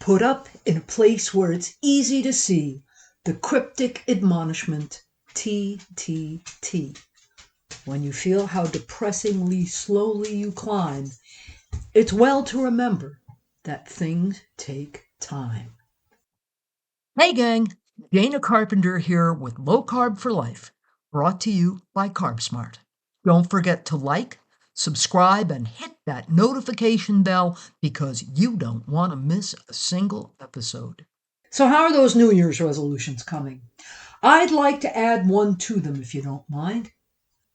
Put up in a place where it's easy to see the cryptic admonishment T, T, T. When you feel how depressingly slowly you climb, it's well to remember that things take time. Hey gang, Dana Carpender here with Low Carb for Life, brought to you by CarbSmart. Don't forget to like, subscribe, and hit that notification bell because you don't want to miss a single episode. So how are those New Year's resolutions coming? I'd like to add one to them if you don't mind.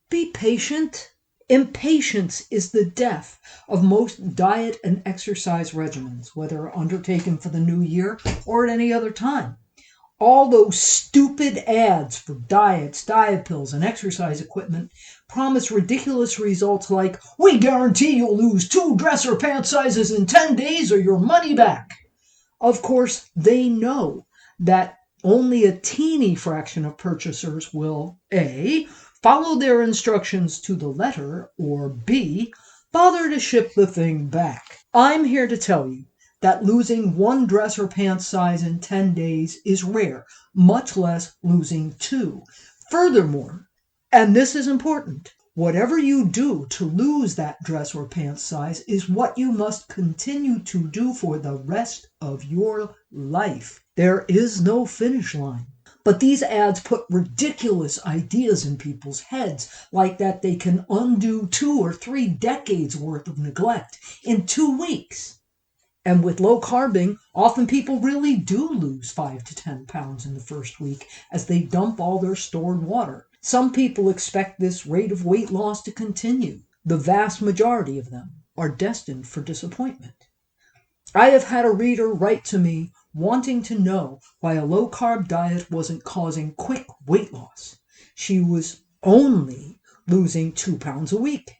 Be patient. Impatience is the death of most diet and exercise regimens, whether undertaken for the new year or at any other time. All those stupid ads for diets, diet pills, and exercise equipment promise ridiculous results like, "We guarantee you'll lose 2 dress or pant sizes in 10 days or your money back." Of course, they know that only a teeny fraction of purchasers will A, follow their instructions to the letter, or B, bother to ship the thing back. I'm here to tell you that losing 1 dress or pants size in 10 days is rare, much less losing 2. Furthermore, and this is important, whatever you do to lose that dress or pants size is what you must continue to do for the rest of your life. There is no finish line. But these ads put ridiculous ideas in people's heads, like that they can undo 2 or 3 decades worth of neglect in 2 weeks. And with low carbing, often people really do lose 5 to 10 pounds in the first week as they dump all their stored water. Some people expect this rate of weight loss to continue. The vast majority of them are destined for disappointment. I have had a reader write to me wanting to know why a low-carb diet wasn't causing quick weight loss. She was only losing 2 pounds a week.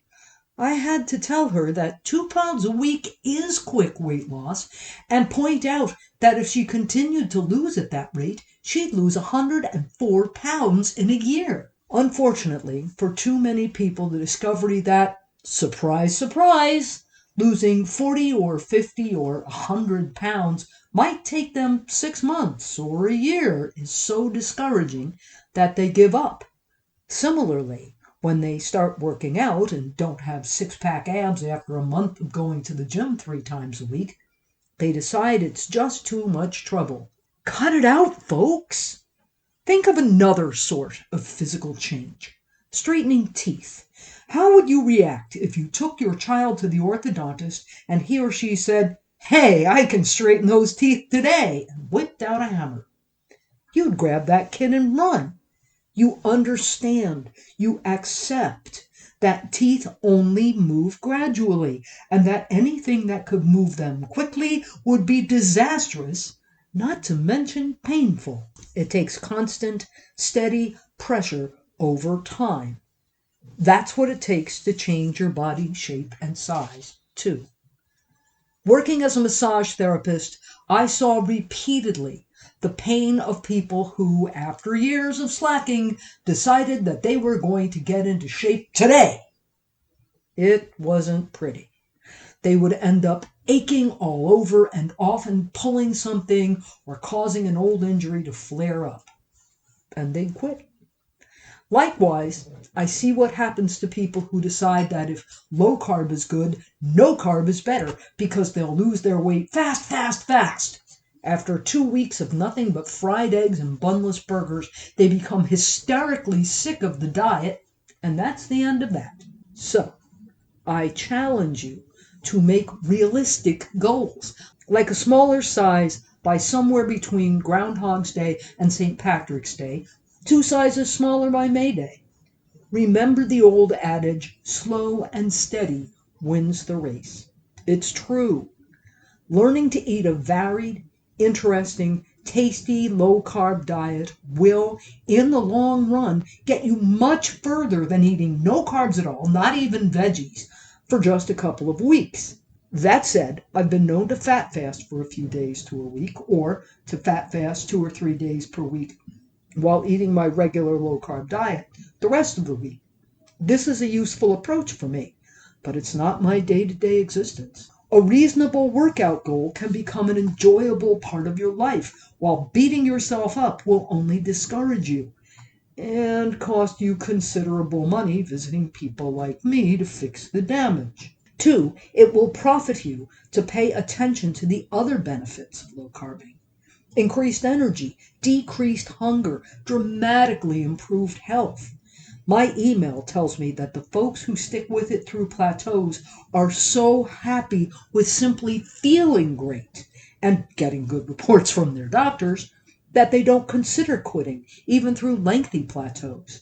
I had to tell her that 2 pounds a week is quick weight loss and point out that if she continued to lose at that rate, she'd lose 104 pounds in a year. Unfortunately, for too many people, the discovery that, surprise, surprise, losing 40 or 50 or 100 pounds might take them 6 months or a year is so discouraging that they give up. Similarly, when they start working out and don't have 6-pack abs after a month of going to the gym 3 times a week, they decide it's just too much trouble. Cut it out, folks! Think of another sort of physical change. Straightening teeth. How would you react if you took your child to the orthodontist and he or she said, "Hey, I can straighten those teeth today," and whipped out a hammer? You'd grab that kid and run. You understand, you accept that teeth only move gradually, and that anything that could move them quickly would be disastrous, not to mention painful. It takes constant, steady pressure over time. That's what it takes to change your body shape and size, too. Working as a massage therapist, I saw repeatedly the pain of people who, after years of slacking, decided that they were going to get into shape today. It wasn't pretty. They would end up aching all over and often pulling something or causing an old injury to flare up. And they'd quit. Likewise, I see what happens to people who decide that if low carb is good, no carb is better because they'll lose their weight fast, fast, fast. After 2 weeks of nothing but fried eggs and bunless burgers, they become hysterically sick of the diet, and that's the end of that. So, I challenge you to make realistic goals, like a smaller size by somewhere between Groundhog's Day and St. Patrick's Day, 2 sizes smaller by May Day. Remember the old adage, slow and steady wins the race. It's true. Learning to eat a varied, interesting, tasty, low-carb diet will, in the long run, get you much further than eating no carbs at all, not even veggies, for just a couple of weeks. That said, I've been known to fat fast for a few days to a week, or to fat fast 2 or 3 days per week while eating my regular low-carb diet the rest of the week. This is a useful approach for me, but it's not my day-to-day existence. A reasonable workout goal can become an enjoyable part of your life, while beating yourself up will only discourage you and cost you considerable money visiting people like me to fix the damage. Two, it will profit you to pay attention to the other benefits of low carbing. Increased energy, decreased hunger, dramatically improved health. My email tells me that the folks who stick with it through plateaus are so happy with simply feeling great and getting good reports from their doctors that they don't consider quitting, even through lengthy plateaus.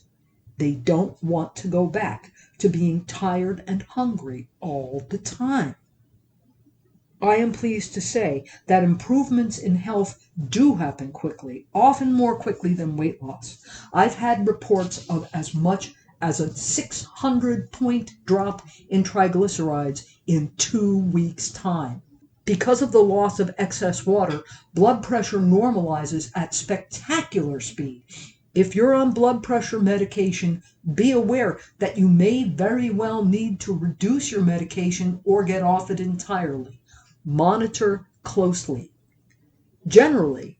They don't want to go back to being tired and hungry all the time. I am pleased to say that improvements in health do happen quickly, often more quickly than weight loss. I've had reports of as much as a 600-point drop in triglycerides in 2 weeks' time. Because of the loss of excess water, blood pressure normalizes at spectacular speed. If you're on blood pressure medication, be aware that you may very well need to reduce your medication or get off it entirely. Monitor closely. Generally,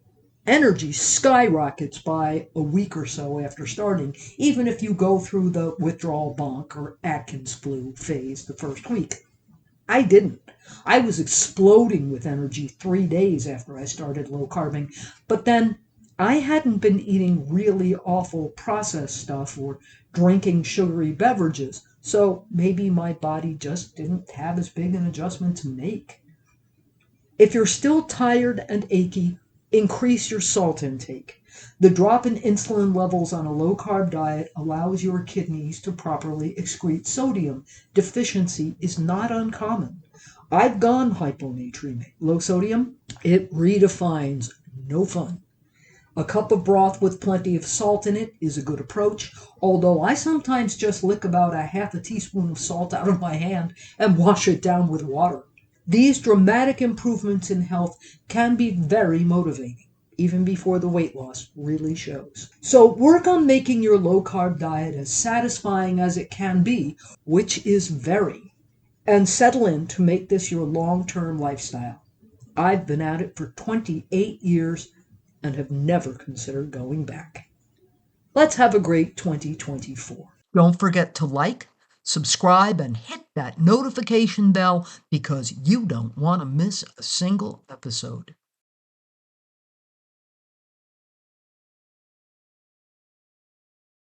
energy skyrockets by a week or so after starting, even if you go through the withdrawal bonk or Atkins flu phase the first week. I didn't. I was exploding with energy 3 days after I started low carbing, but then I hadn't been eating really awful processed stuff or drinking sugary beverages, so maybe my body just didn't have as big an adjustment to make. If you're still tired and achy, increase your salt intake. The drop in insulin levels on a low-carb diet allows your kidneys to properly excrete sodium. Deficiency is not uncommon. I've gone hyponatremic. Low sodium, it redefines no fun. A cup of broth with plenty of salt in it is a good approach, although I sometimes just lick about a half a teaspoon of salt out of my hand and wash it down with water. These dramatic improvements in health can be very motivating, even before the weight loss really shows. So work on making your low-carb diet as satisfying as it can be, which is very, and settle in to make this your long-term lifestyle. I've been at it for 28 years and have never considered going back. Let's have a great 2024. Don't forget to like, subscribe, and hit that notification bell because you don't want to miss a single episode.